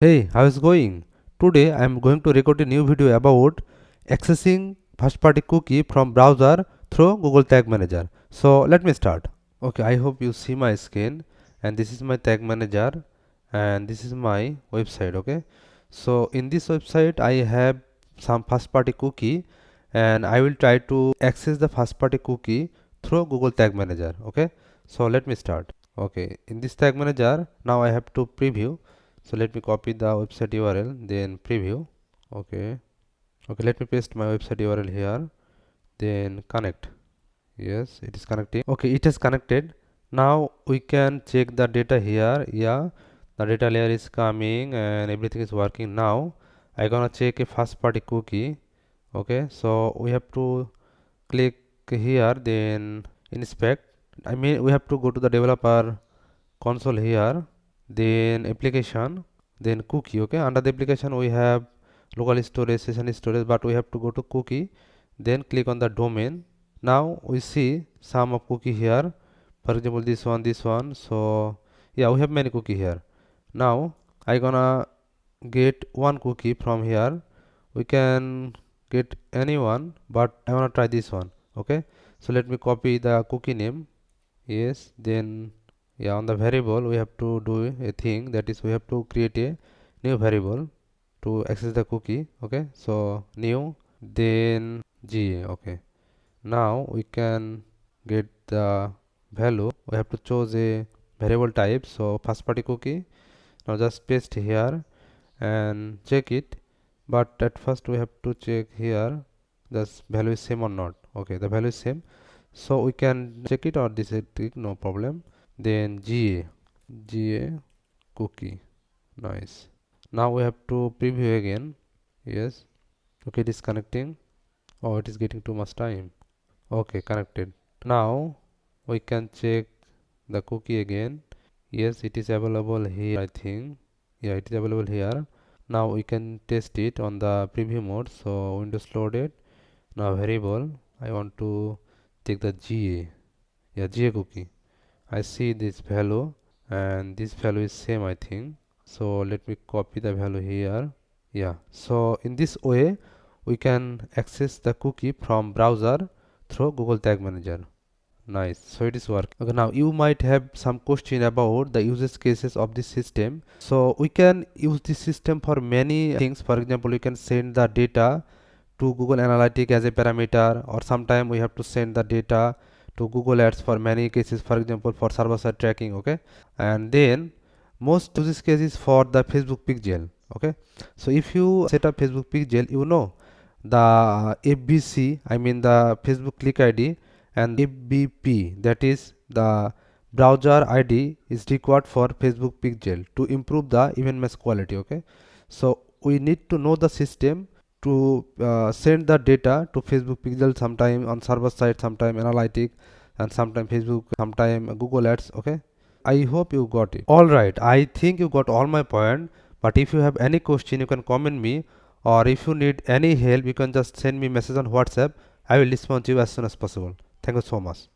Hey, how is going? Today I am going to record a new video about accessing first party cookie from browser through Google Tag Manager. So let me start. Okay, I hope you see my screen, and this is my Tag Manager and this is my website. Okay, so in this website I have some first party cookie and I will try to access the first party cookie through Google Tag Manager. Okay, so let me start. Okay, in this Tag Manager now I have to preview. So let me copy the website URL, then preview. Okay, let me paste my website URL here, then connect. Yes, it is connecting. Okay, it is connected. Now we can check the data here. Yeah, the data layer is coming and everything is working. Now I gonna check a first party cookie. Okay, so we have to click here, then inspect. I mean, we have to go to the developer console here, then application, then cookie. Okay, under the application we have local storage, session storage, but we have to go to cookie, then click on the domain. Now we see some of cookie here, for example this one. So yeah, we have many cookie here. Now I gonna get one cookie from here. We can get anyone, but I wanna try this one. Okay, so let me copy the cookie name. Yes, then yeah, on the variable we have to do a thing, that is we have to create a new variable to access the cookie. Okay, so new, then GA. Okay, now we can get the value. We have to choose a variable type, so first party cookie. Now just paste here and check it, but at first we have to check here this value is same or not. Okay, the value is same, so we can check it, or this is tick, no problem. Then GA cookie. Nice. Now we have to preview again. Yes. Okay, it is connecting. Oh, it is getting too much time. Okay, connected. Now we can check the cookie again. Yes, it is available here, I think. Yeah, it is available here. Now we can test it on the preview mode. So Windows loaded. Now variable, I want to take the GA. Yeah, GA cookie. I see this value and this value is same, I think. So let me copy the value here. Yeah, so in this way we can access the cookie from browser through Google Tag Manager. Nice, so it is work. Okay, now you might have some question about the usage cases of this system. So we can use this system for many things. For example, we can send the data to Google Analytics as a parameter, or sometime we have to send the data to Google Ads for many cases, for example for server side tracking. Okay, and then most use cases for the Facebook pixel. Okay, so if you set up Facebook pixel, you know the FBC, I mean the Facebook click ID, and FBP, that is the browser ID, is required for Facebook pixel to improve the event mesh quality. Okay, so we need to know the system to send the data to Facebook pixel, sometime on server side, sometime analytic, and sometime Facebook, sometime Google Ads. Okay, I hope you got it. All right, I think you got all my point, but if you have any question you can comment me, or if you need any help you can just send me message on WhatsApp. I will respond to you as soon as possible. Thank you so much.